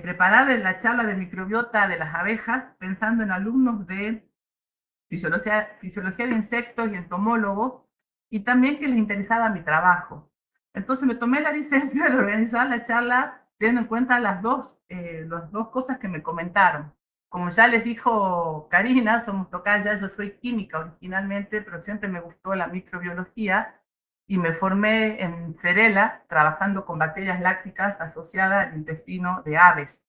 preparar la charla de microbiota de las abejas pensando en alumnos de fisiología de insectos y entomólogos, y también que les interesaba mi trabajo. Entonces me tomé la licencia de organizar la charla teniendo en cuenta las dos cosas que me comentaron. Como ya les dijo Karina, somos tocayas, yo soy química originalmente, pero siempre me gustó la microbiología y me formé en Cerela trabajando con bacterias lácticas asociadas al intestino de aves.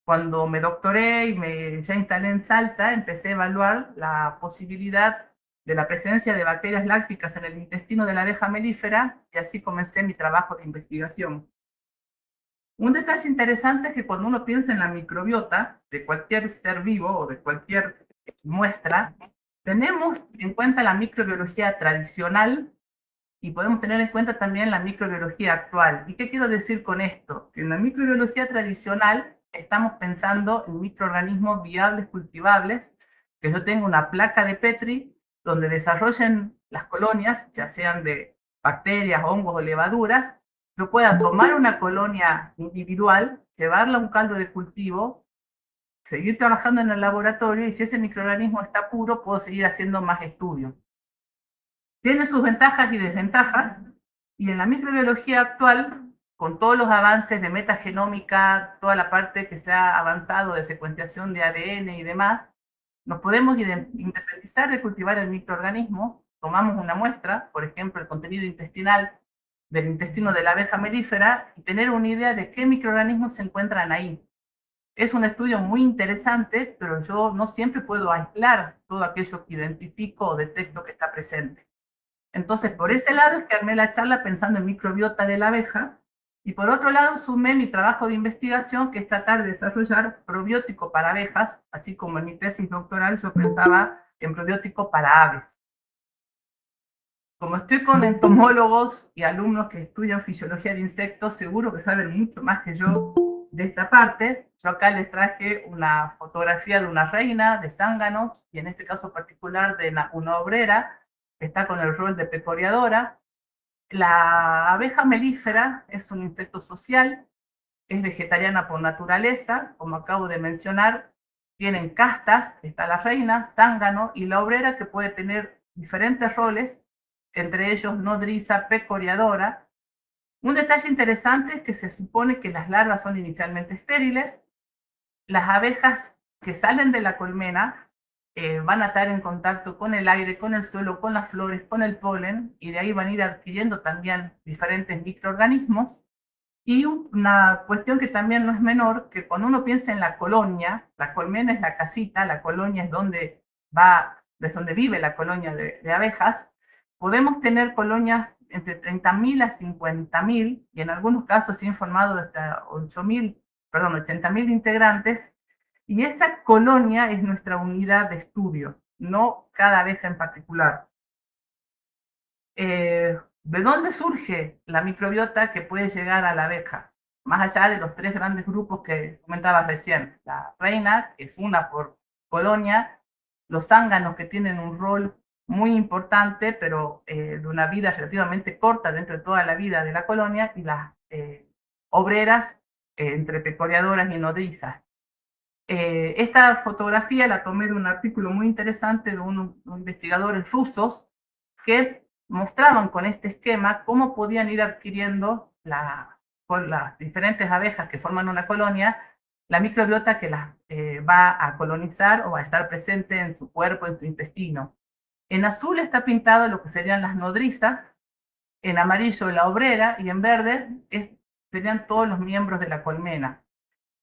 Cuando me doctoré y ya instalé en Salta, empecé a evaluar la posibilidad de la presencia de bacterias lácticas en el intestino de la abeja melífera y así comencé mi trabajo de investigación. Un detalle interesante es que cuando uno piensa en la microbiota de cualquier ser vivo o de cualquier muestra, tenemos en cuenta la microbiología tradicional y podemos tener en cuenta también la microbiología actual. ¿Y qué quiero decir con esto? Que en la microbiología tradicional estamos pensando en microorganismos viables cultivables, que yo tengo una placa de Petri donde desarrollen las colonias, ya sean de bacterias, hongos o levaduras. Yo pueda tomar una colonia individual, llevarla a un caldo de cultivo, seguir trabajando en el laboratorio y si ese microorganismo está puro, puedo seguir haciendo más estudios. Tiene sus ventajas y desventajas, y en la microbiología actual, con todos los avances de metagenómica, toda la parte que se ha avanzado de secuenciación de ADN y demás, nos podemos independizar de cultivar el microorganismo, tomamos una muestra, por ejemplo, el contenido intestinal del intestino de la abeja melífera, y tener una idea de qué microorganismos se encuentran ahí. Es un estudio muy interesante, pero yo no siempre puedo aislar todo aquello que identifico o detecto que está presente. Entonces, por ese lado es que armé la charla pensando en microbiota de la abeja, y por otro lado sumé mi trabajo de investigación, que es tratar de desarrollar probiótico para abejas, así como en mi tesis doctoral yo pensaba en probiótico para aves. Como estoy con entomólogos y alumnos que estudian fisiología de insectos, seguro que saben mucho más que yo de esta parte. Yo acá les traje una fotografía de una reina de zánganos, y en este caso particular de una obrera, que está con el rol de pecoreadora. La abeja melífera es un insecto social, es vegetariana por naturaleza, como acabo de mencionar, tienen castas, está la reina, zángano y la obrera, que puede tener diferentes roles, entre ellos nodriza, pecoreadora. Un detalle interesante es que se supone que las larvas son inicialmente estériles. Las abejas que salen de la colmena van a estar en contacto con el aire, con el suelo, con las flores, con el polen, y de ahí van a ir adquiriendo también diferentes microorganismos. Y una cuestión que también no es menor, que cuando uno piensa en la colonia, la colmena es la casita, la colonia es es donde vive la colonia de abejas, podemos tener colonias entre 30.000 a 50.000, y en algunos casos se ha informado de hasta 80.000 integrantes, y esa colonia es nuestra unidad de estudio, no cada abeja en particular. ¿De dónde surge la microbiota que puede llegar a la abeja? Más allá de los tres grandes grupos que comentabas recién, la reina, que es una por colonia, los zánganos, que tienen un rol muy importante, pero de una vida relativamente corta dentro de toda la vida de la colonia, y las obreras, entre pecoreadoras y nodrizas. Esta fotografía la tomé de un artículo muy interesante de unos investigadores rusos que mostraban con este esquema cómo podían ir adquiriendo con las diferentes abejas que forman una colonia la microbiota que las va a colonizar o va a estar presente en su cuerpo, en su intestino. En azul está pintado lo que serían las nodrizas, en amarillo la obrera, y en verde serían todos los miembros de la colmena.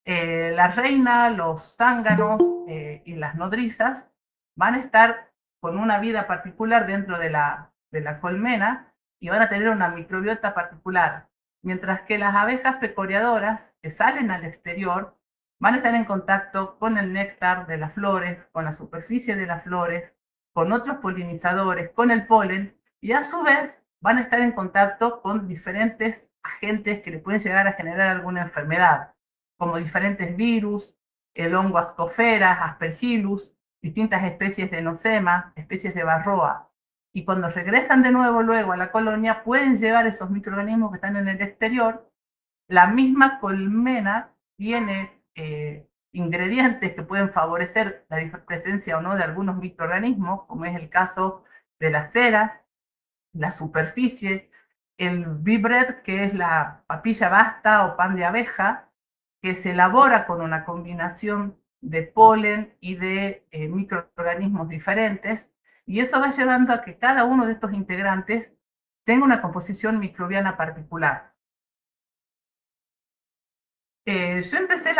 La reina, los zánganos y las nodrizas van a estar con una vida particular dentro de la colmena, y van a tener una microbiota particular, mientras que las abejas pecoreadoras que salen al exterior van a estar en contacto con el néctar de las flores, con la superficie de las flores, con otros polinizadores, con el polen, y a su vez van a estar en contacto con diferentes agentes que le pueden llegar a generar alguna enfermedad, como diferentes virus, el hongo Ascosphaeras, Aspergillus, distintas especies de Nosema, especies de Varroa. Y cuando regresan de nuevo luego a la colonia, pueden llevar esos microorganismos que están en el exterior. La misma colmena tiene ingredientes que pueden favorecer la presencia o no de algunos microorganismos, como es el caso de la cera, la superficie, el bee bread, que es la papilla basta o pan de abeja, que se elabora con una combinación de polen y de microorganismos diferentes, y eso va llevando a que cada uno de estos integrantes tenga una composición microbiana particular. Yo empecé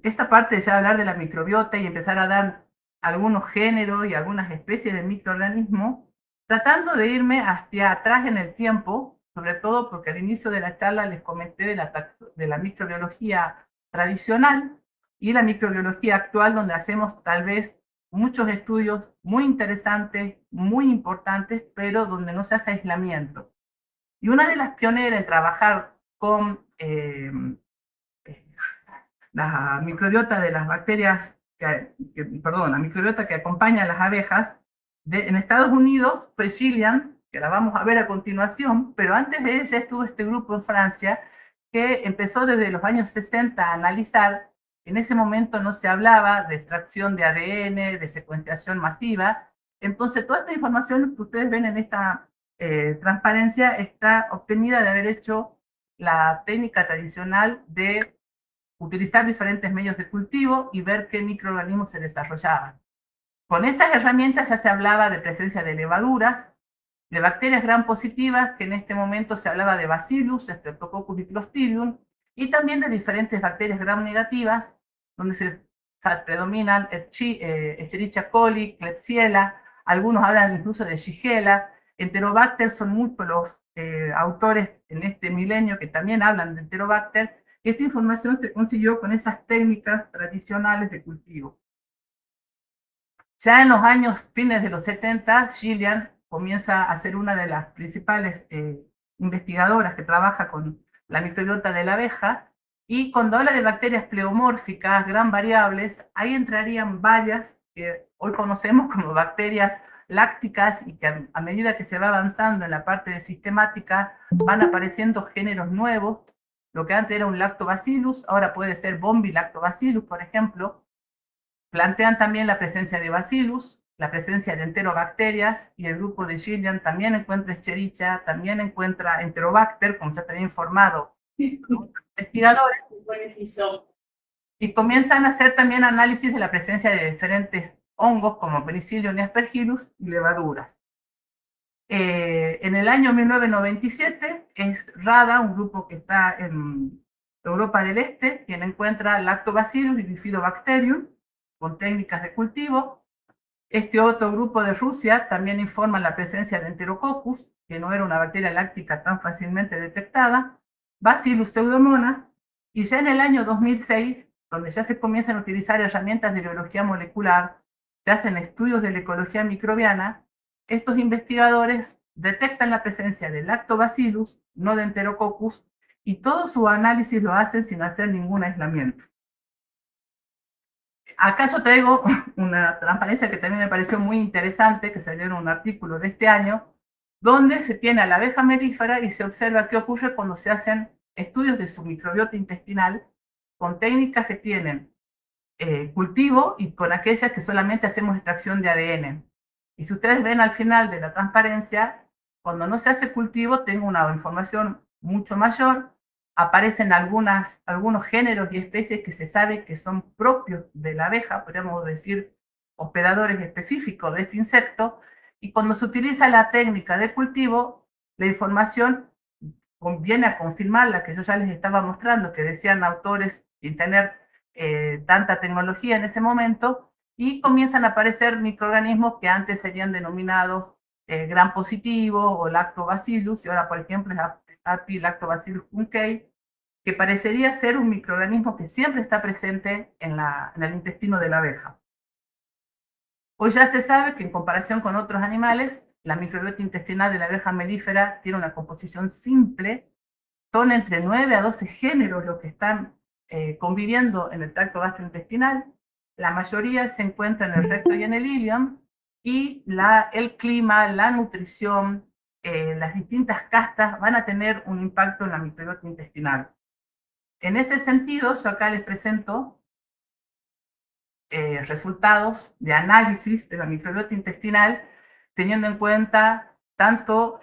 esta parte de ya hablar de la microbiota y empezar a dar algunos géneros y algunas especies de microorganismos, tratando de irme hacia atrás en el tiempo, sobre todo porque al inicio de la charla les comenté de la microbiología tradicional y la microbiología actual, donde hacemos tal vez muchos estudios muy interesantes, muy importantes, pero donde no se hace aislamiento. Y una de las pioneras en trabajar con la microbiota de las bacterias, la microbiota que acompaña a las abejas, en Estados Unidos fue Gillian, que la vamos a ver a continuación, pero antes de ella estuvo este grupo en Francia que empezó desde los años 60 a analizar. En ese momento no se hablaba de extracción de ADN, de secuenciación masiva. Entonces, toda esta información que ustedes ven en esta transparencia está obtenida de haber hecho la técnica tradicional de utilizar diferentes medios de cultivo y ver qué microorganismos se desarrollaban. Con esas herramientas ya se hablaba de presencia de levaduras, de bacterias gram positivas, que en este momento se hablaba de Bacillus, Streptococcus y Clostridium, y también de diferentes bacterias gram negativas, donde se predominan Escherichia coli, Klebsiella, algunos hablan incluso de Shigella, Enterobacter, son muchos los autores en este milenio que también hablan de Enterobacter, y esta información se consiguió con esas técnicas tradicionales de cultivo. Ya en los años fines de los 70, Gillian comienza a ser una de las principales investigadoras que trabaja con la microbiota de la abeja, y cuando habla de bacterias pleomórficas, gran variables, ahí entrarían varias que hoy conocemos como bacterias lácticas y que a medida que se va avanzando en la parte de sistemática van apareciendo géneros nuevos. Lo que antes era un lactobacillus, ahora puede ser bombilactobacillus, por ejemplo. Plantean también la presencia de bacillus, la presencia de enterobacterias, y el grupo de Gillian también encuentra Escherichia, también encuentra Enterobacter, como ya te había informado investigadores, y comienzan a hacer también análisis de la presencia de diferentes hongos como Penicillium y Aspergillus y levaduras. En el año 1997 es RADA, un grupo que está en Europa del Este, quien encuentra Lactobacillus y Bifidobacterium con técnicas de cultivo. Este otro grupo de Rusia también informa la presencia de Enterococcus, que no era una bacteria láctica tan fácilmente detectada, Bacillus pseudomonas, y ya en el año 2006, donde ya se comienzan a utilizar herramientas de biología molecular, se hacen estudios de la ecología microbiana, estos investigadores detectan la presencia de Lactobacillus, no de Enterococcus, y todo su análisis lo hacen sin hacer ningún aislamiento. ¿Acaso traigo una transparencia que también me pareció muy interesante, que salió en un artículo de este año, donde se tiene a la abeja melífera y se observa qué ocurre cuando se hacen estudios de su microbiota intestinal con técnicas que tienen cultivo y con aquellas que solamente hacemos extracción de ADN? Y si ustedes ven al final de la transparencia, cuando no se hace cultivo, tengo una información mucho mayor, aparecen algunos géneros y especies que se sabe que son propios de la abeja, podríamos decir hospedadores específicos de este insecto, y cuando se utiliza la técnica de cultivo, la información viene a confirmar la que yo ya les estaba mostrando, que decían autores sin tener tanta tecnología en ese momento, y comienzan a aparecer microorganismos que antes serían denominados gram positivo o lactobacillus, y ahora por ejemplo es Apilactobacillus cuncei, que parecería ser un microorganismo que siempre está presente en el intestino de la abeja. Hoy ya se sabe que en comparación con otros animales, la microbiota intestinal de la abeja melífera tiene una composición simple. Son entre 9 a 12 géneros los que están conviviendo en el tracto gastrointestinal. La mayoría se encuentra en el recto y en el ileum, y el clima, la nutrición, las distintas castas van a tener un impacto en la microbiota intestinal. En ese sentido, yo acá les presento resultados de análisis de la microbiota intestinal, teniendo en cuenta tanto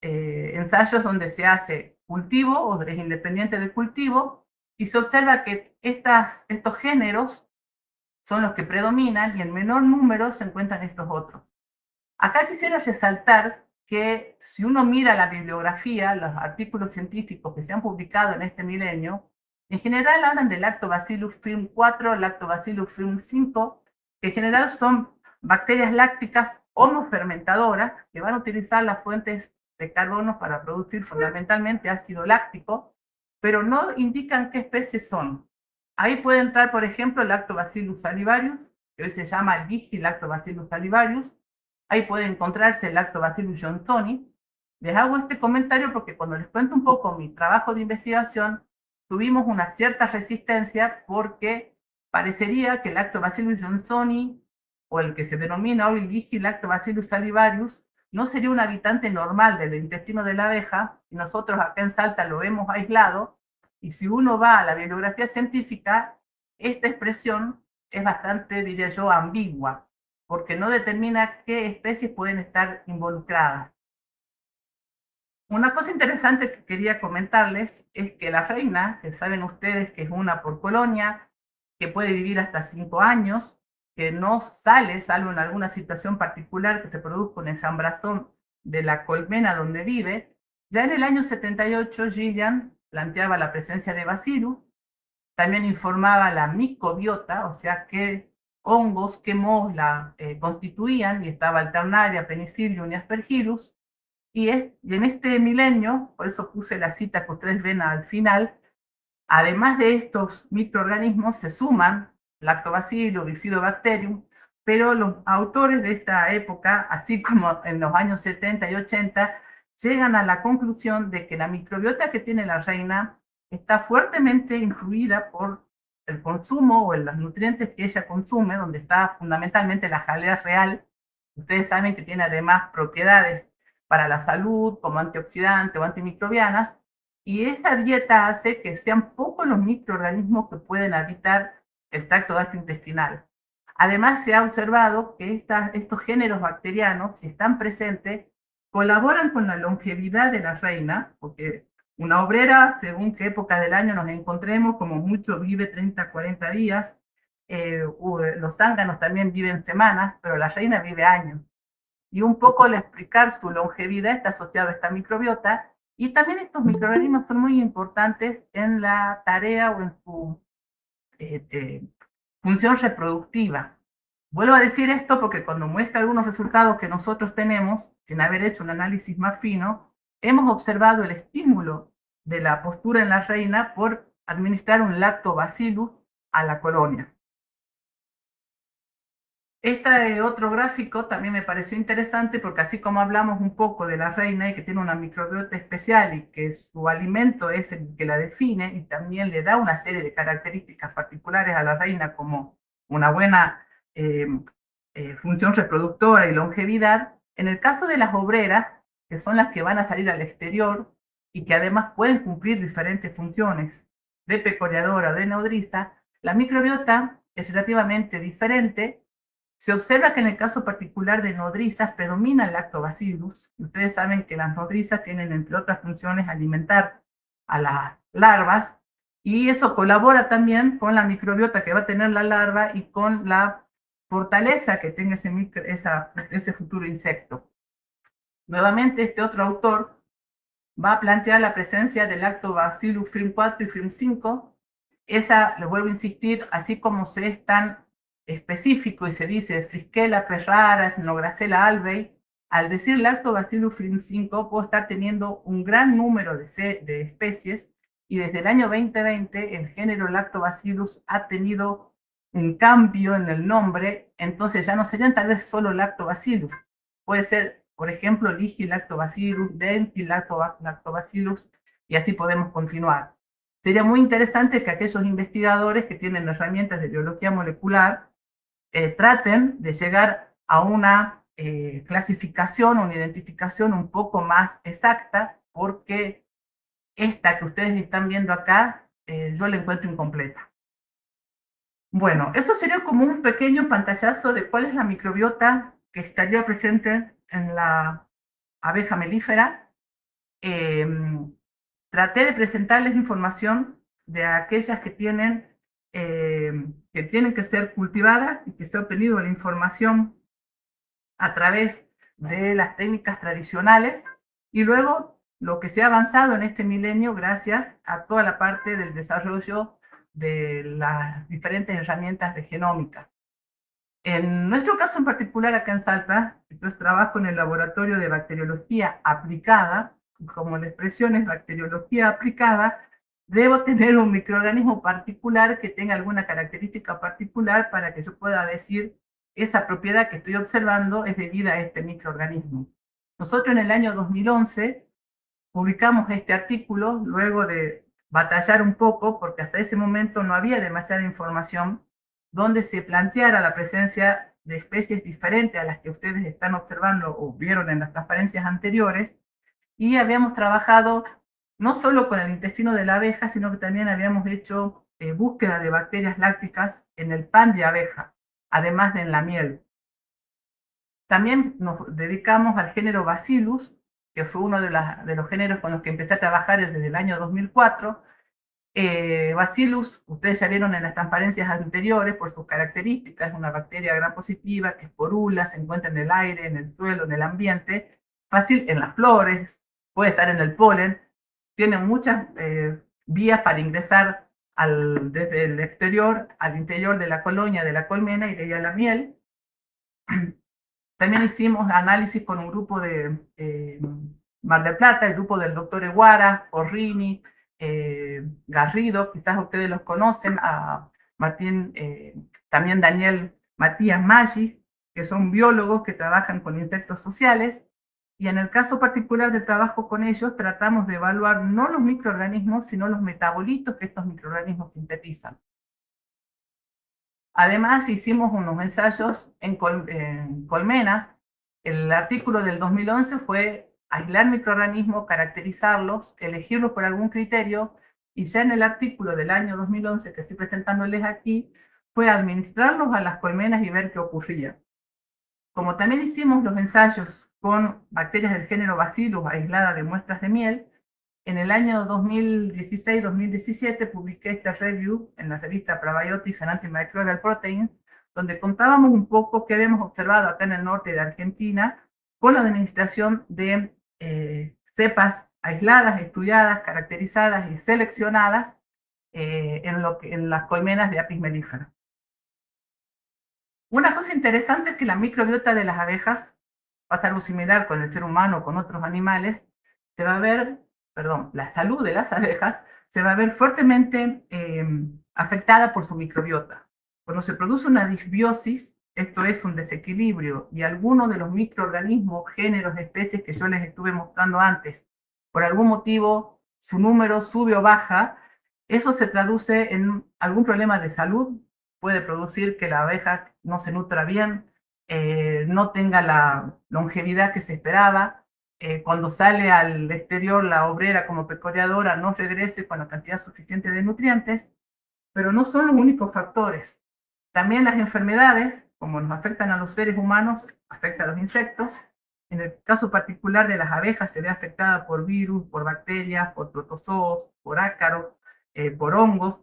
ensayos donde se hace cultivo o es independiente del cultivo, y se observa que estos géneros son los que predominan y en menor número se encuentran estos otros. Acá quisiera resaltar que si uno mira la bibliografía, los artículos científicos que se han publicado en este milenio, en general hablan de Lactobacillus frim 4, Lactobacillus frim 5, que en general son bacterias lácticas homofermentadoras que van a utilizar las fuentes de carbono para producir fundamentalmente ácido láctico, pero no indican qué especies son. Ahí puede entrar, por ejemplo, Lactobacillus salivarius, que hoy se llama Lactobacillus salivarius. Ahí puede encontrarse el Lactobacillus johnsoni. Les hago este comentario porque cuando les cuento un poco mi trabajo de investigación, tuvimos una cierta resistencia porque parecería que el Lactobacillus johnsoni, o el que se denomina hoy Lactobacillus salivarius, no sería un habitante normal del intestino de la abeja, y nosotros acá en Salta lo hemos aislado, y si uno va a la bibliografía científica, esta expresión es bastante, diría yo, ambigua, porque no determina qué especies pueden estar involucradas. Una cosa interesante que quería comentarles es que la reina, que saben ustedes que es una por colonia, que puede vivir hasta 5 años, que no sale, salvo en alguna situación particular que se produzca un enjambrazón de la colmena donde vive, ya en el año 78 Gillian planteaba la presencia de bacillus, también informaba la micobiota, o sea, qué hongos, qué mohos la constituían, y estaba Alternaria, Penicillium y Aspergillus, y en este milenio, por eso puse la cita que ustedes ven al final, además de estos microorganismos se suman Lactobacillus, Bifidobacterium, pero los autores de esta época, así como en los años 70 y 80, llegan a la conclusión de que la microbiota que tiene la reina está fuertemente influida por el consumo o los nutrientes que ella consume, donde está fundamentalmente la jalea real. Ustedes saben que tiene además propiedades para la salud como antioxidante o antimicrobianas, y esta dieta hace que sean pocos los microorganismos que pueden habitar el tracto gastrointestinal. Además, se ha observado que estos géneros bacterianos, si están presentes, colaboran con la longevidad de la reina, porque una obrera, según qué época del año nos encontremos, como mucho vive 30, 40 días, los zánganos también viven semanas, pero la reina vive años. Y un poco al explicar su longevidad está asociado a esta microbiota, y también estos microorganismos son muy importantes en la tarea o en su eh, función reproductiva. Vuelvo a decir esto porque cuando muestra algunos resultados que nosotros tenemos, sin haber hecho un análisis más fino, hemos observado el estímulo de la postura en la reina por administrar un lactobacillus a la colonia. Este otro gráfico también me pareció interesante porque así como hablamos un poco de la reina y que tiene una microbiota especial y que su alimento es el que la define y también le da una serie de características particulares a la reina como una buena eh, función reproductora y longevidad, en el caso de las obreras, que son las que van a salir al exterior y que además pueden cumplir diferentes funciones de pecoreadora, de nodriza, la microbiota es relativamente diferente. Se observa que en el caso particular de nodrizas predomina el lactobacillus. Ustedes saben que las nodrizas tienen, entre otras funciones, alimentar a las larvas, y eso colabora también con la microbiota que va a tener la larva y con la fortaleza que tenga ese futuro insecto. Nuevamente, este otro autor va a plantear la presencia del Lactobacillus frim 4 y frim 5. Esa, le vuelvo a insistir, así como se es tan específico y se dice Friskella perrara, Snogracella albei, al decir Lactobacillus frim 5 puedo estar teniendo un gran número de especies, y desde el año 2020 el género Lactobacillus ha tenido un cambio en el nombre, entonces ya no serían tal vez solo Lactobacillus, puede ser, por ejemplo, Lactobacillus, Lactobacillus, y así podemos continuar. Sería muy interesante que aquellos investigadores que tienen herramientas de biología molecular traten de llegar a una clasificación, una identificación un poco más exacta, porque esta que ustedes están viendo acá yo la encuentro incompleta. Bueno, eso sería como un pequeño pantallazo de cuál es la microbiota que estaría presente en la abeja melífera. Traté de presentarles información de aquellas que tienen que ser cultivadas y que se ha obtenido la información a través de las técnicas tradicionales, y luego lo que se ha avanzado en este milenio gracias a toda la parte del desarrollo de las diferentes herramientas de genómica. En nuestro caso en particular acá en Salta, yo trabajo en el laboratorio de bacteriología aplicada, y como la expresión es bacteriología aplicada, debo tener un microorganismo particular que tenga alguna característica particular para que yo pueda decir esa propiedad que estoy observando es debida a este microorganismo. Nosotros en el año 2011 publicamos este artículo luego de batallar un poco, porque hasta ese momento no había demasiada información donde se planteara la presencia de especies diferentes a las que ustedes están observando o vieron en las transparencias anteriores, y habíamos trabajado no solo con el intestino de la abeja, sino que también habíamos hecho búsqueda de bacterias lácticas en el pan de abeja, además de en la miel. También nos dedicamos al género Bacillus, que fue uno de los géneros con los que empecé a trabajar desde el año 2004. Bacillus, ustedes ya vieron en las transparencias anteriores por sus características, es una bacteria gram positiva que esporula, se encuentra en el aire, en el suelo, en el ambiente, fácil en las flores, puede estar en el polen, tiene muchas vías para ingresar desde el exterior al interior de la colonia, de la colmena y de ahí a la miel. También hicimos análisis con un grupo de Mar del Plata, el grupo del doctor Eguara, Porrini, Garrido, quizás ustedes los conocen, a Martín, también Daniel Matías Maggi, que son biólogos que trabajan con insectos sociales, y en el caso particular de trabajo con ellos tratamos de evaluar no los microorganismos, sino los metabolitos que estos microorganismos sintetizan. Además, hicimos unos ensayos en colmenas. El artículo del 2011 fue aislar microorganismos, caracterizarlos, elegirlos por algún criterio, y ya en el artículo del año 2011 que estoy presentándoles aquí, fue administrarlos a las colmenas y ver qué ocurría. Como también hicimos los ensayos con bacterias del género Bacillus aisladas de muestras de miel, en el año 2016-2017 publiqué esta review en la revista Probiotics and Antimicrobial Proteins, donde contábamos un poco qué habíamos observado acá en el norte de Argentina con la administración de cepas aisladas, estudiadas, caracterizadas y seleccionadas en las colmenas de Apis mellifera. Una cosa interesante es que la microbiota de las abejas, pasa algo similar con el ser humano o con otros animales, se va a ver, perdón, la salud de las abejas se va a ver fuertemente afectada por su microbiota. Cuando se produce una disbiosis, esto es un desequilibrio, y algunos de los microorganismos, géneros, especies que yo les estuve mostrando antes, por algún motivo su número sube o baja, eso se traduce en algún problema de salud, puede producir que la abeja no se nutra bien, no tenga la longevidad que se esperaba, cuando sale al exterior la obrera como pecoreadora no regrese con la cantidad suficiente de nutrientes, pero no son los únicos factores. También las enfermedades, como nos afectan a los seres humanos, afectan a los insectos. En el caso particular de las abejas se ve afectada por virus, por bacterias, por protozoos, por ácaros, por hongos,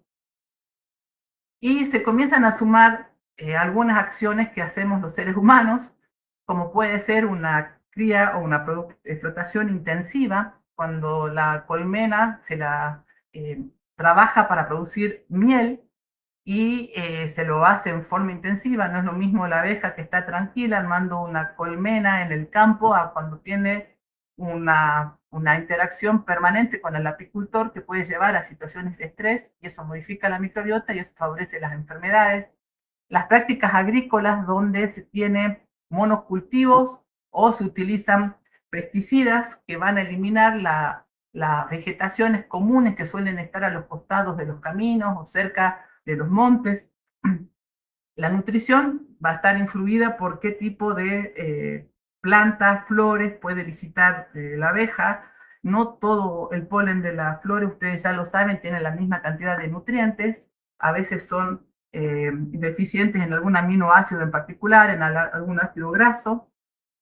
y se comienzan a sumar algunas acciones que hacemos los seres humanos, como puede ser una cría o una explotación intensiva, cuando la colmena se la trabaja para producir miel y se lo hace en forma intensiva. No es lo mismo la abeja que está tranquila armando una colmena en el campo a cuando tiene una interacción permanente con el apicultor que puede llevar a situaciones de estrés, y eso modifica la microbiota y eso favorece las enfermedades. Las prácticas agrícolas donde se tiene monocultivos o se utilizan pesticidas que van a eliminar las vegetaciones comunes que suelen estar a los costados de los caminos o cerca de los montes. La nutrición va a estar influida por qué tipo de plantas, flores puede visitar la abeja, No todo el polen de las flores, ustedes ya lo saben, tiene la misma cantidad de nutrientes. A veces son deficientes en algún aminoácido en particular, en algún ácido graso.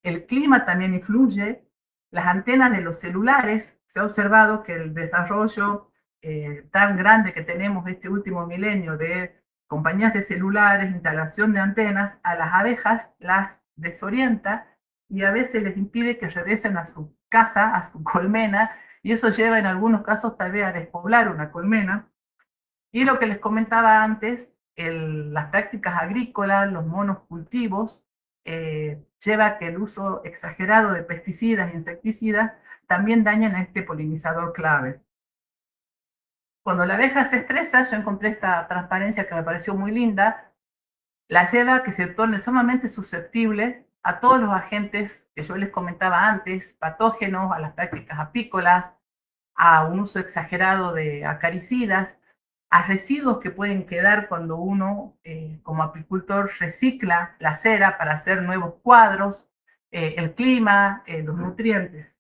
El clima también influye. Las antenas de los celulares, se ha observado que el desarrollo tan grande que tenemos este último milenio de compañías de celulares, instalación de antenas, a las abejas las desorienta y a veces les impide que regresen a su casa, a su colmena, y eso lleva en algunos casos tal vez a despoblar una colmena. Y lo que les comentaba antes, las prácticas agrícolas, los monocultivos, lleva a que el uso exagerado de pesticidas e insecticidas también dañan a este polinizador clave. Cuando la abeja se estresa, yo encontré esta transparencia que me pareció muy linda, la lleva a que se torne sumamente susceptible a todos los agentes que yo les comentaba antes, patógenos, a las prácticas apícolas, a un uso exagerado de acaricidas, a residuos que pueden quedar cuando uno, como apicultor, recicla la cera para hacer nuevos cuadros, el clima, los nutrientes.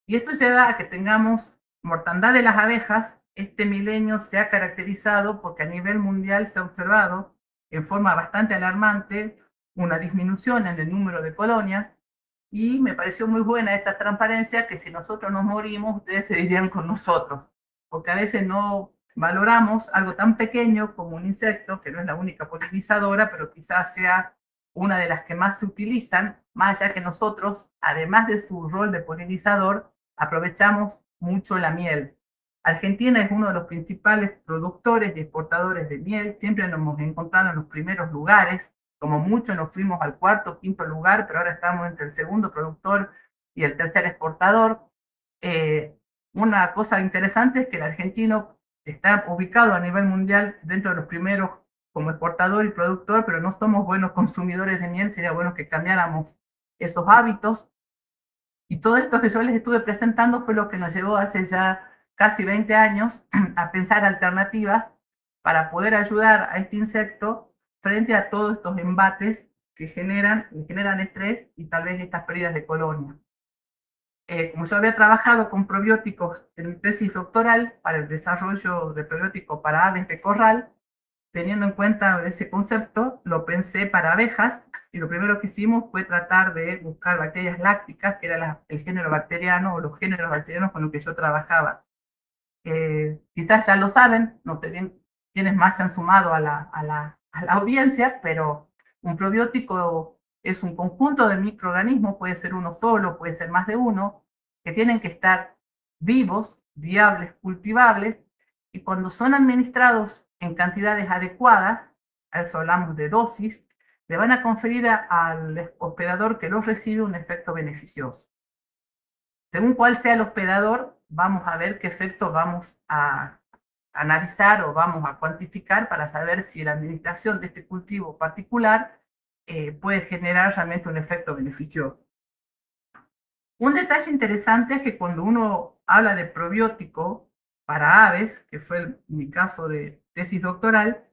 Y esto lleva a que tengamos mortandad de las abejas. Este milenio se ha caracterizado porque a nivel mundial se ha observado en forma bastante alarmante una disminución en el número de colonias, y me pareció muy buena esta transparencia, que si nosotros nos morimos, ustedes se irían con nosotros, porque a veces no valoramos algo tan pequeño como un insecto, que no es la única polinizadora, pero quizás sea una de las que más se utilizan, más allá que nosotros, además de su rol de polinizador, aprovechamos mucho la miel. Argentina es uno de los principales productores y exportadores de miel, siempre nos hemos encontrado en los primeros lugares, como mucho nos fuimos al cuarto, quinto lugar, pero ahora estamos entre el segundo productor y el tercer exportador. Eh, una cosa interesante es que el argentino está ubicado a nivel mundial dentro de los primeros como exportador y productor, pero no somos buenos consumidores de miel, sería bueno que cambiáramos esos hábitos. Y todo esto que yo les estuve presentando fue lo que nos llevó hace ya casi 20 años a pensar alternativas para poder ayudar a este insecto frente a todos estos embates que generan estrés y tal vez estas pérdidas de colonia. Como yo había trabajado con probióticos en mi tesis doctoral para el desarrollo de probióticos para aves de corral, teniendo en cuenta ese concepto, lo pensé para abejas, y lo primero que hicimos fue tratar de buscar bacterias lácticas, que era el género bacteriano o los géneros bacterianos con los que yo trabajaba. Quizás ya lo saben, no sé bien quiénes más se han sumado a la audiencia, pero un probiótico es un conjunto de microorganismos, puede ser uno solo, puede ser más de uno, que tienen que estar vivos, viables, cultivables, y cuando son administrados en cantidades adecuadas, a eso hablamos de dosis, le van a conferir al hospedador que los recibe un efecto beneficioso. Según cuál sea el hospedador, vamos a ver qué efecto vamos a analizar o vamos a cuantificar para saber si la administración de este cultivo particular puede generar realmente un efecto beneficioso. Un detalle interesante es que cuando uno habla de probiótico para aves, que fue mi caso de tesis doctoral,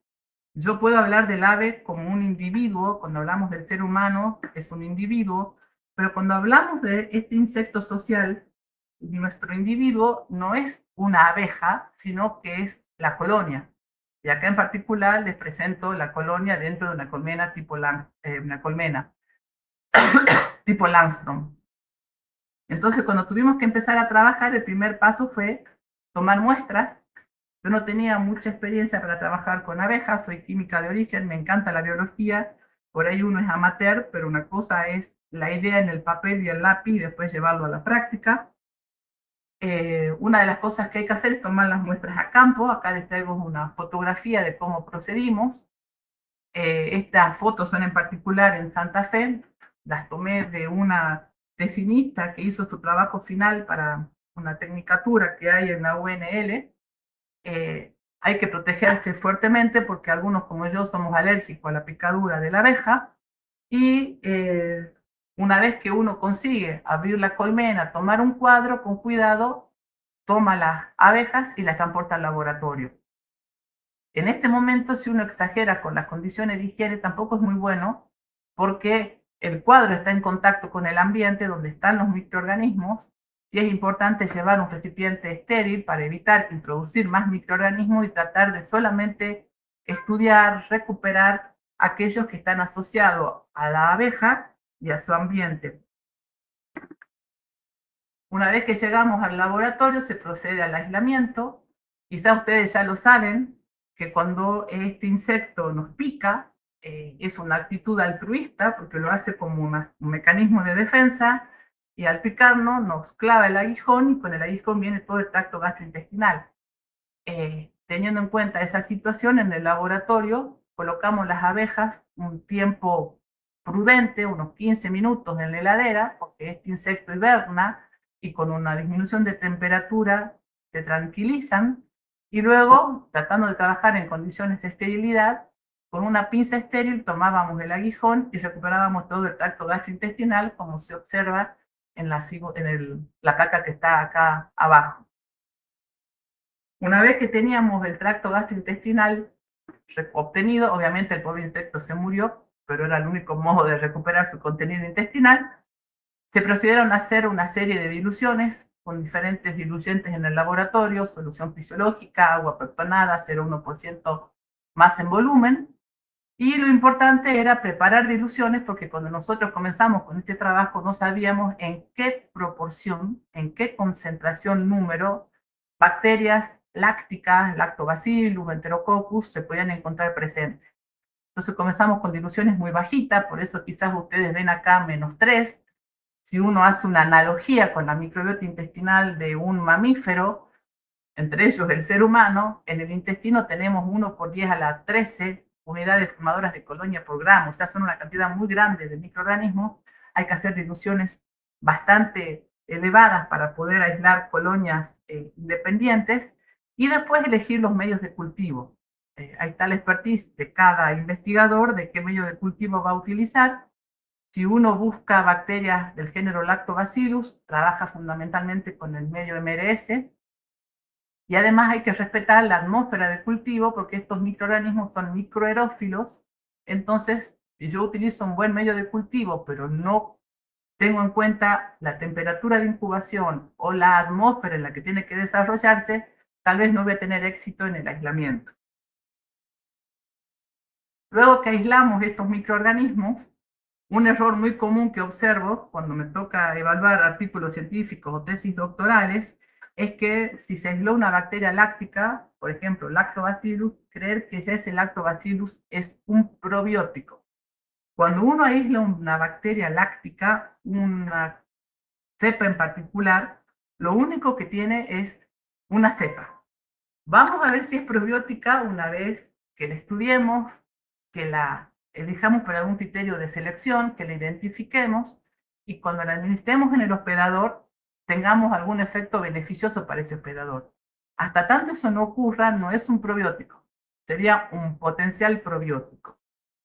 yo puedo hablar del ave como un individuo. Cuando hablamos del ser humano es un individuo, pero cuando hablamos de este insecto social, nuestro individuo no es una abeja, sino que es la colonia. Y acá en particular les presento la colonia dentro de una colmena una colmena tipo Langston. Entonces, cuando tuvimos que empezar a trabajar, el primer paso fue tomar muestras. Yo no tenía mucha experiencia para trabajar con abejas, soy química de origen, me encanta la biología, por ahí uno es amateur, pero una cosa es la idea en el papel y el lápiz y después llevarlo a la práctica. Una de las cosas que hay que hacer es tomar las muestras a campo. Acá les traigo una fotografía de cómo procedimos. Estas fotos son en particular en Santa Fe, las tomé de una tesinista que hizo su trabajo final para una tecnicatura que hay en la UNL. Hay que protegerse fuertemente porque algunos como yo somos alérgicos a la picadura de la abeja, y una vez que uno consigue abrir la colmena, tomar un cuadro con cuidado, toma las abejas y las transporta al laboratorio. En este momento, si uno exagera con las condiciones de higiene, tampoco es muy bueno, porque el cuadro está en contacto con el ambiente donde están los microorganismos si es importante llevar un recipiente estéril para evitar introducir más microorganismos y tratar de solamente estudiar, recuperar aquellos que están asociados a la abeja y a su ambiente. Una vez que llegamos al laboratorio se procede al aislamiento. Quizá ustedes ya lo saben, que cuando este insecto nos pica, es una actitud altruista, porque lo hace como un mecanismo de defensa, y al picarnos nos clava el aguijón, y con el aguijón viene todo el tracto gastrointestinal. Teniendo en cuenta esa situación, en el laboratorio colocamos las abejas un tiempo prudente, unos 15 minutos en la heladera, porque este insecto hiberna y con una disminución de temperatura se tranquilizan, y luego, tratando de trabajar en condiciones de esterilidad, con una pinza estéril tomábamos el aguijón y recuperábamos todo el tracto gastrointestinal, como se observa en la placa que está acá abajo. Una vez que teníamos el tracto gastrointestinal obtenido, obviamente el pobre insecto se murió, pero era el único modo de recuperar su contenido intestinal, se procedieron a hacer una serie de diluciones con diferentes diluyentes en el laboratorio, solución fisiológica, agua pertonada, 0,1% más en volumen, y lo importante era preparar diluciones porque cuando nosotros comenzamos con este trabajo no sabíamos en qué proporción, en qué concentración, número, bacterias lácticas, lactobacillus, enterococcus, se podían encontrar presentes. Entonces comenzamos con diluciones muy bajitas, por eso quizás ustedes ven acá -3. Si uno hace una analogía con la microbiota intestinal de un mamífero, entre ellos el ser humano, en el intestino tenemos 1 por 10 a la 13 unidades formadoras de colonia por gramo, o sea, son una cantidad muy grande de microorganismos. Hay que hacer diluciones bastante elevadas para poder aislar colonias independientes, y después elegir los medios de cultivo. Ahí está la expertise de cada investigador de qué medio de cultivo va a utilizar. Si uno busca bacterias del género Lactobacillus, trabaja fundamentalmente con el medio MRS, y además hay que respetar la atmósfera de cultivo porque estos microorganismos son microaerófilos. Entonces, si yo utilizo un buen medio de cultivo, pero no tengo en cuenta la temperatura de incubación o la atmósfera en la que tiene que desarrollarse, tal vez no voy a tener éxito en el aislamiento. Luego que aislamos estos microorganismos, un error muy común que observo cuando me toca evaluar artículos científicos o tesis doctorales es que si se aisló una bacteria láctica, por ejemplo, Lactobacillus, creer que ya ese Lactobacillus es un probiótico. Cuando uno aísla una bacteria láctica, una cepa en particular, lo único que tiene es una cepa. Vamos a ver si es probiótica una vez que la estudiemos, que la elijamos por algún criterio de selección, que la identifiquemos, y cuando la administremos en el hospedador tengamos algún efecto beneficioso para ese hospedador. Hasta tanto eso no ocurra, no es un probiótico, sería un potencial probiótico.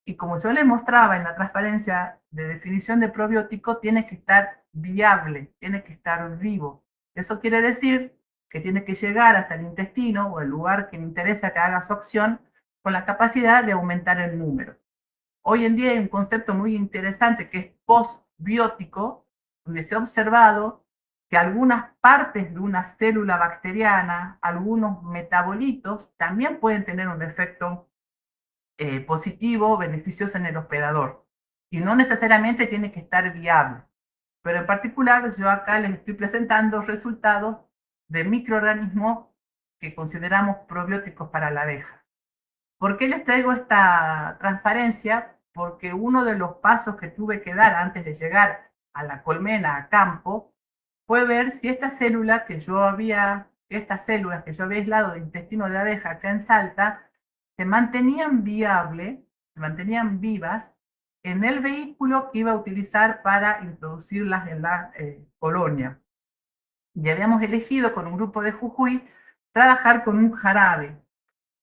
Y como yo le mostraba en la transparencia de definición de probiótico, tiene que estar viable, tiene que estar vivo. Eso quiere decir que tiene que llegar hasta el intestino o el lugar que me interesa que haga su acción, con la capacidad de aumentar el número. Hoy en día hay un concepto muy interesante que es postbiótico, donde se ha observado que algunas partes de una célula bacteriana, algunos metabolitos, también pueden tener un efecto positivo, beneficioso en el hospedador. Y no necesariamente tiene que estar viable. Pero en particular yo acá les estoy presentando resultados de microorganismos que consideramos probióticos para la abeja. ¿Por qué les traigo esta transparencia? Porque uno de los pasos que tuve que dar antes de llegar a la colmena, a campo, fue ver si estas células que yo había aislado del intestino de abeja acá en Salta, se mantenían viables, se mantenían vivas en el vehículo que iba a utilizar para introducirlas en la colonia. Y habíamos elegido con un grupo de Jujuy trabajar con un jarabe.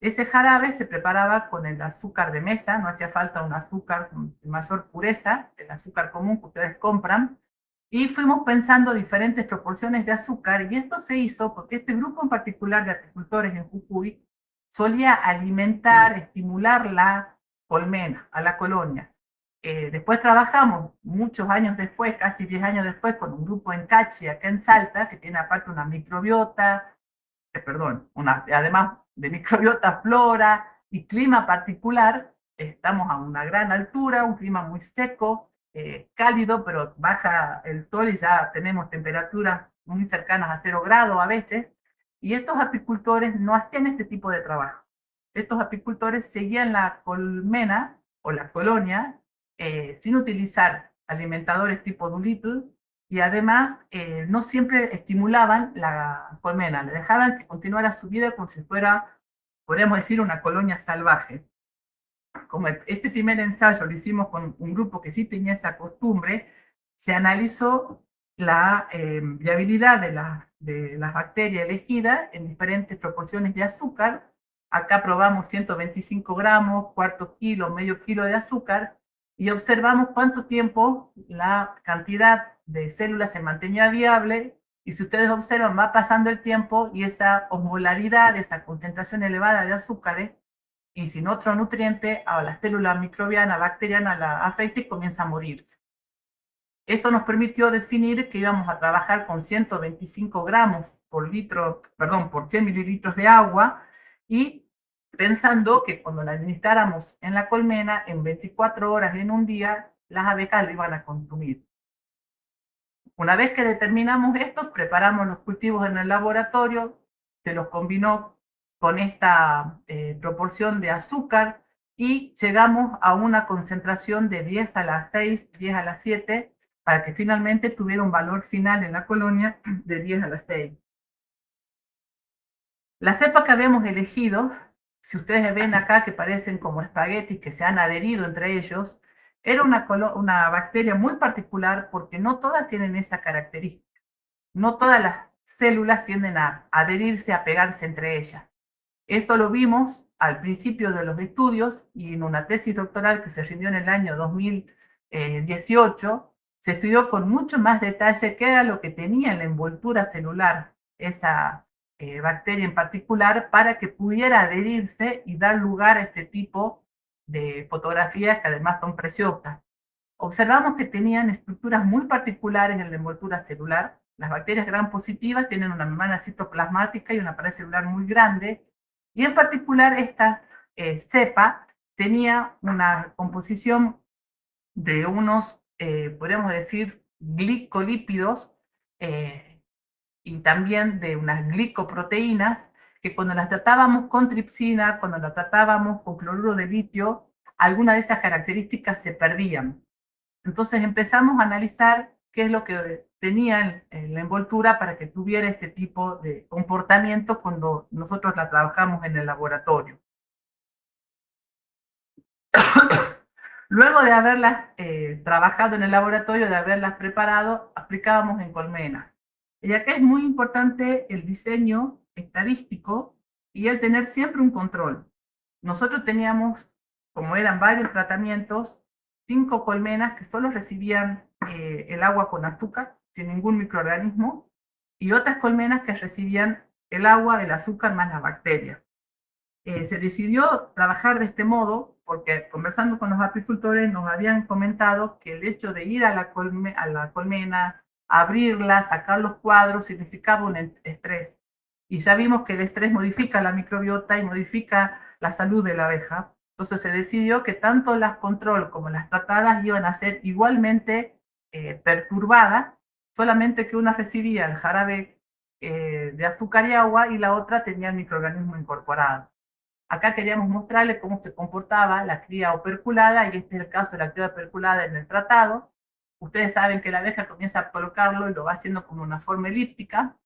Ese jarabe se preparaba con el azúcar de mesa, no hacía falta un azúcar de mayor pureza, el azúcar común que ustedes compran, y fuimos pensando diferentes proporciones de azúcar, y esto se hizo porque este grupo en particular de apicultores en Jujuy solía alimentar, estimular la colmena, a la colonia. Después trabajamos muchos años después, casi 10 años después, con un grupo en Cachi, acá en Salta, que tiene aparte una microbiota, perdón, además de microbiota, flora y clima particular. Estamos a una gran altura, un clima muy seco, cálido, pero baja el sol y ya tenemos temperaturas muy cercanas a 0 grados a veces. Y estos apicultores no hacían este tipo de trabajo. Estos apicultores seguían la colmena o la colonia sin utilizar alimentadores tipo Doolittle, y además no siempre estimulaban la colmena, le dejaban que continuara su vida como si fuera, podríamos decir, una colonia salvaje. Como este primer ensayo lo hicimos con un grupo que sí tenía esa costumbre, se analizó la viabilidad de las bacterias elegidas en diferentes proporciones de azúcar. Acá probamos 125 gramos, cuarto kilo, medio kilo de azúcar, y observamos cuánto tiempo la cantidad de células se mantenía viable. Y si ustedes observan, va pasando el tiempo y esa osmolaridad, esa concentración elevada de azúcares, y sin otro nutriente, a la célula microbiana, bacteriana, la afecta y comienza a morir. Esto nos permitió definir que íbamos a trabajar con 125 gramos por litro, perdón, por 100 mililitros de agua, y pensando que cuando la administráramos en la colmena, en 24 horas en un día, las abejas lo iban a consumir. Una vez que determinamos esto, preparamos los cultivos en el laboratorio, se los combinó con esta proporción de azúcar y llegamos a una concentración de 10 a la 6, 10 a la 7, para que finalmente tuviera un valor final en la colonia de 10 a la 6. La cepa que habíamos elegido, si ustedes ven acá que parecen como espaguetis que se han adherido entre ellos, era una bacteria muy particular porque no todas tienen esa característica. No todas las células tienden a adherirse, a pegarse entre ellas. Esto lo vimos al principio de los estudios y en una tesis doctoral que se rindió en el año 2018, se estudió con mucho más detalle qué era lo que tenía en la envoltura celular esa bacteria en particular para que pudiera adherirse y dar lugar a este tipo de fotografías que además son preciosas. Observamos que tenían estructuras muy particulares en la envoltura celular. Las bacterias gram positivas tienen una membrana citoplasmática y una pared celular muy grande, y en particular esta cepa tenía una composición de unos, podríamos decir, glicolípidos, y también de unas glicoproteínas que cuando las tratábamos con tripsina, cuando las tratábamos con cloruro de litio, algunas de esas características se perdían. Entonces empezamos a analizar qué es lo que tenía en la envoltura para que tuviera este tipo de comportamiento cuando nosotros la trabajamos en el laboratorio. Luego de haberlas trabajado en el laboratorio, de haberlas preparado, aplicábamos en colmenas. Y acá es muy importante el diseño estadístico y el tener siempre un control. Nosotros teníamos, como eran varios tratamientos, 5 colmenas que solo recibían el agua con azúcar, sin ningún microorganismo, y otras colmenas que recibían el agua, el azúcar más las bacterias. Se decidió trabajar de este modo porque, conversando con los apicultores, nos habían comentado que el hecho de ir a la colmena, abrirla, sacar los cuadros, significaba un estrés. Y ya vimos que el estrés modifica la microbiota y modifica la salud de la abeja. Entonces se decidió que tanto las control como las tratadas iban a ser igualmente perturbadas, solamente que una recibía el jarabe de azúcar y agua y la otra tenía el microorganismo incorporado. Acá queríamos mostrarles cómo se comportaba la cría operculada, y este es el caso de la cría operculada en el tratado. Ustedes saben que la abeja comienza a colocarlo y lo va haciendo como una forma elíptica,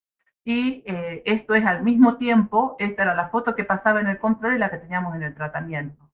y esto es al mismo tiempo, esta era la foto que pasaba en el control y la que teníamos en el tratamiento.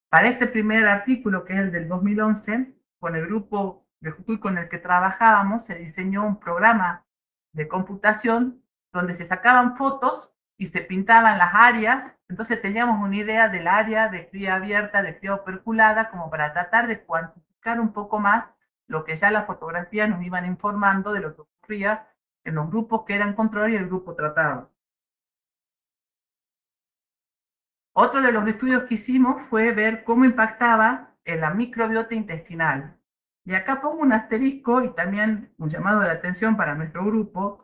Para este primer artículo, que es el del 2011, con el grupo de Jujuy con el que trabajábamos, se diseñó un programa de computación donde se sacaban fotos y se pintaban las áreas. Entonces teníamos una idea del área de cría abierta, de cría operculada, como para tratar de cuantificar un poco más lo que ya las fotografías nos iban informando de lo que ocurría en los grupos que eran control y el grupo tratado. Otro de los estudios que hicimos fue ver cómo impactaba en la microbiota intestinal. Y acá pongo un asterisco y también un llamado de atención para nuestro grupo,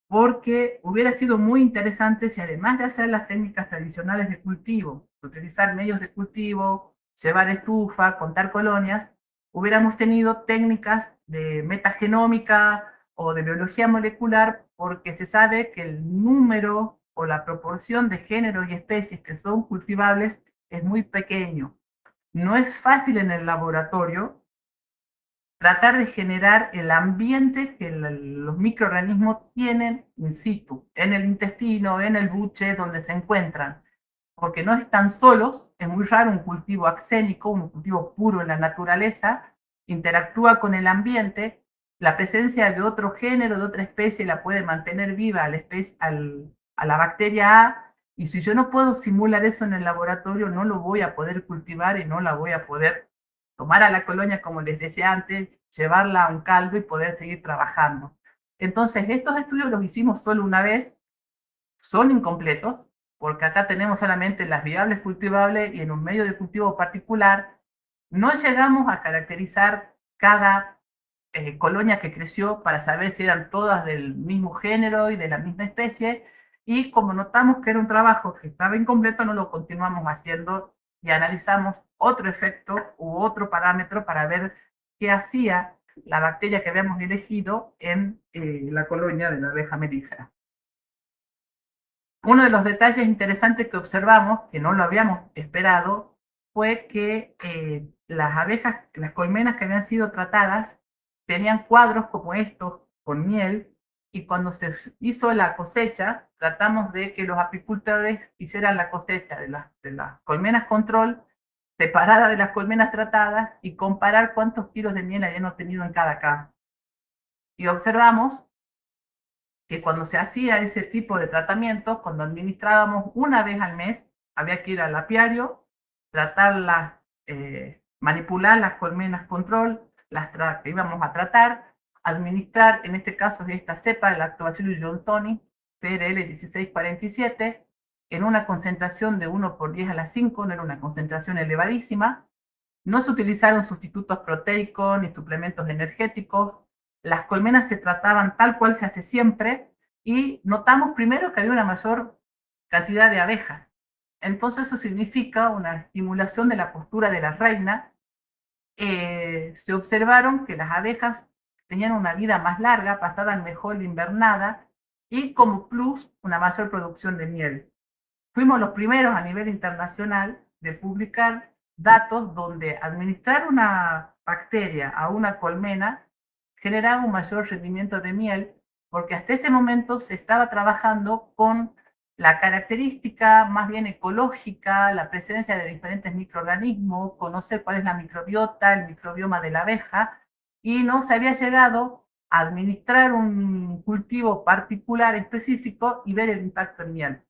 porque hubiera sido muy interesante si además de hacer las técnicas tradicionales de cultivo, utilizar medios de cultivo, llevar estufa, contar colonias, hubiéramos tenido técnicas de metagenómica o de biología molecular, porque se sabe que el número o la proporción de géneros y especies que son cultivables es muy pequeño. No es fácil en el laboratorio tratar de generar el ambiente que los microorganismos tienen in situ, en el intestino, en el buche, donde se encuentran, porque no están solos, es muy raro un cultivo axénico, un cultivo puro en la naturaleza, interactúa con el ambiente, la presencia de otro género, de otra especie, la puede mantener viva a la bacteria A, y si yo no puedo simular eso en el laboratorio, no lo voy a poder cultivar y no la voy a poder tomar a la colonia, como les decía antes, llevarla a un caldo y poder seguir trabajando. Entonces, estos estudios los hicimos solo una vez, son incompletos, porque acá tenemos solamente las viables cultivables y en un medio de cultivo particular no llegamos a caracterizar cada colonia que creció para saber si eran todas del mismo género y de la misma especie, y como notamos que era un trabajo que estaba incompleto, no lo continuamos haciendo y analizamos otro efecto u otro parámetro para ver qué hacía la bacteria que habíamos elegido en la colonia de la abeja melífera. Uno de los detalles interesantes que observamos, que no lo habíamos esperado, fue que las abejas, las colmenas que habían sido tratadas, tenían cuadros como estos con miel, y cuando se hizo la cosecha, tratamos de que los apicultores hicieran la cosecha de las colmenas control, separada de las colmenas tratadas, y comparar cuántos kilos de miel habían obtenido en cada caso. Y observamos que cuando se hacía ese tipo de tratamiento, cuando administrábamos una vez al mes, había que ir al apiario, tratarlas, manipular las colmenas control, que íbamos a tratar, administrar, en este caso de esta cepa, el Lactobacillus johnsoni, PRL 1647, en una concentración de 1 por 10 a la 5, no era una concentración elevadísima. No se utilizaron sustitutos proteicos ni suplementos energéticos. Las colmenas se trataban tal cual se hace siempre, y notamos primero que había una mayor cantidad de abejas. Entonces eso significa una estimulación de la postura de la reina. Se observaron que las abejas tenían una vida más larga, pasaban mejor la invernada, y como plus una mayor producción de miel. Fuimos los primeros a nivel internacional de publicar datos donde administrar una bacteria a una colmena generaba un mayor rendimiento de miel, porque hasta ese momento se estaba trabajando con la característica más bien ecológica, la presencia de diferentes microorganismos, conocer cuál es la microbiota, el microbioma de la abeja, y no se había llegado a administrar un cultivo particular específico y ver el impacto en miel.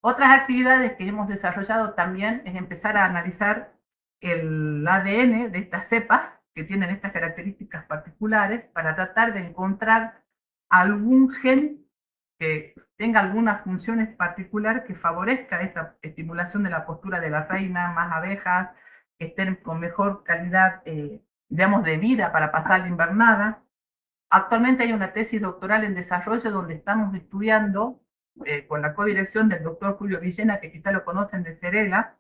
Otras actividades que hemos desarrollado también es empezar a analizar el ADN de estas cepas que tienen estas características particulares para tratar de encontrar algún gen que tenga alguna función particular que favorezca esta estimulación de la postura de la reina, más abejas, que estén con mejor calidad, digamos, de vida para pasar la invernada. Actualmente hay una tesis doctoral en desarrollo donde estamos estudiando, con la codirección del doctor Julio Villena, que quizá lo conocen de Cerela,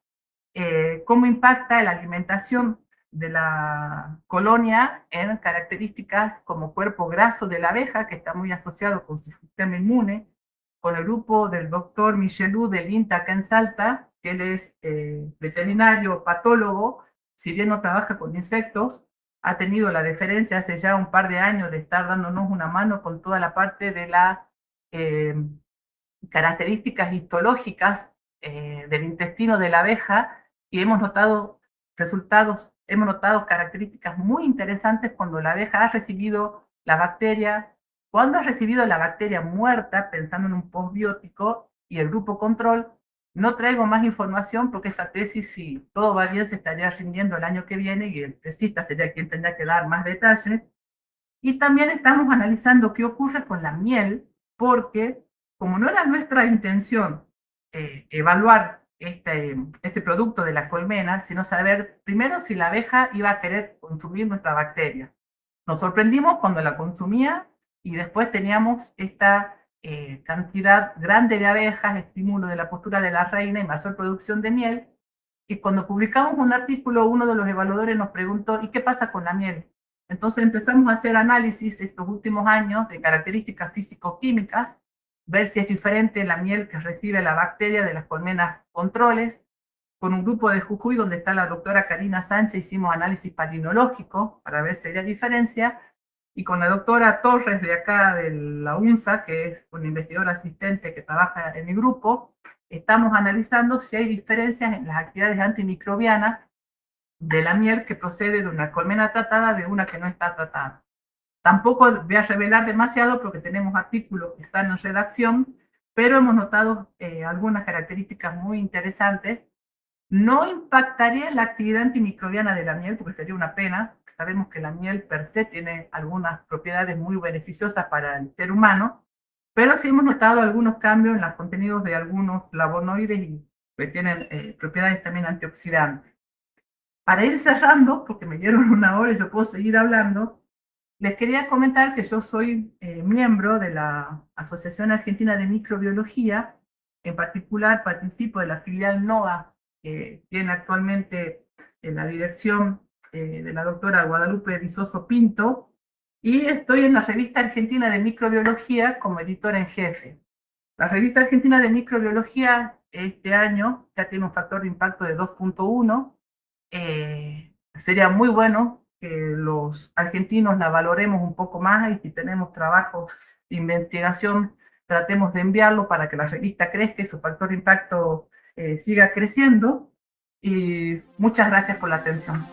cómo impacta la alimentación de la colonia en características como cuerpo graso de la abeja, que está muy asociado con su sistema inmune, con el grupo del doctor Michelou del INTA acá en Salta, que él es veterinario patólogo, si bien no trabaja con insectos, ha tenido la deferencia hace ya un par de años de estar dándonos una mano con toda la parte de las eh, características histológicas del intestino de la abeja, y hemos notado resultados, hemos notado características muy interesantes cuando la abeja ha recibido la bacteria, cuando ha recibido la bacteria muerta, pensando en un postbiótico, y el grupo control. No traigo más información porque esta tesis, si todo va bien, se estaría rindiendo el año que viene y el tesista sería quien tendría que dar más detalles. Y también estamos analizando qué ocurre con la miel, porque como no era nuestra intención evaluar este producto de la colmena, sino saber primero si la abeja iba a querer consumir nuestra bacteria. Nos sorprendimos cuando la consumía y después teníamos esta cantidad grande de abejas, estímulo de la postura de la reina y mayor producción de miel. Y cuando publicamos un artículo, uno de los evaluadores nos preguntó, ¿y qué pasa con la miel? Entonces empezamos a hacer análisis estos últimos años de características físico-químicas, ver si es diferente la miel que recibe la bacteria de las colmenas controles. Con un grupo de Jujuy, donde está la doctora Karina Sánchez, hicimos análisis palinológico para ver si había diferencia. Y con la doctora Torres de acá de la UNSA, que es una investigadora asistente que trabaja en mi grupo, estamos analizando si hay diferencias en las actividades antimicrobianas de la miel que procede de una colmena tratada de una que no está tratada. Tampoco voy a revelar demasiado porque tenemos artículos que están en redacción, pero hemos notado algunas características muy interesantes. No impactaría en la actividad antimicrobiana de la miel, porque sería una pena. Sabemos que la miel per se tiene algunas propiedades muy beneficiosas para el ser humano, pero sí hemos notado algunos cambios en los contenidos de algunos flavonoides y que tienen propiedades también antioxidantes. Para ir cerrando, porque me dieron una hora y yo puedo seguir hablando, les quería comentar que yo soy miembro de la Asociación Argentina de Microbiología. En particular participo de la filial NOA, que tiene actualmente en la dirección de la doctora Guadalupe Vizoso Pinto, y estoy en la revista Argentina de Microbiología como editora en jefe. La revista Argentina de Microbiología este año ya tiene un factor de impacto de 2.1. Sería muy bueno que los argentinos la valoremos un poco más y si tenemos trabajos de investigación, tratemos de enviarlo para que la revista crezca y su factor de impacto siga creciendo. Y muchas gracias por la atención.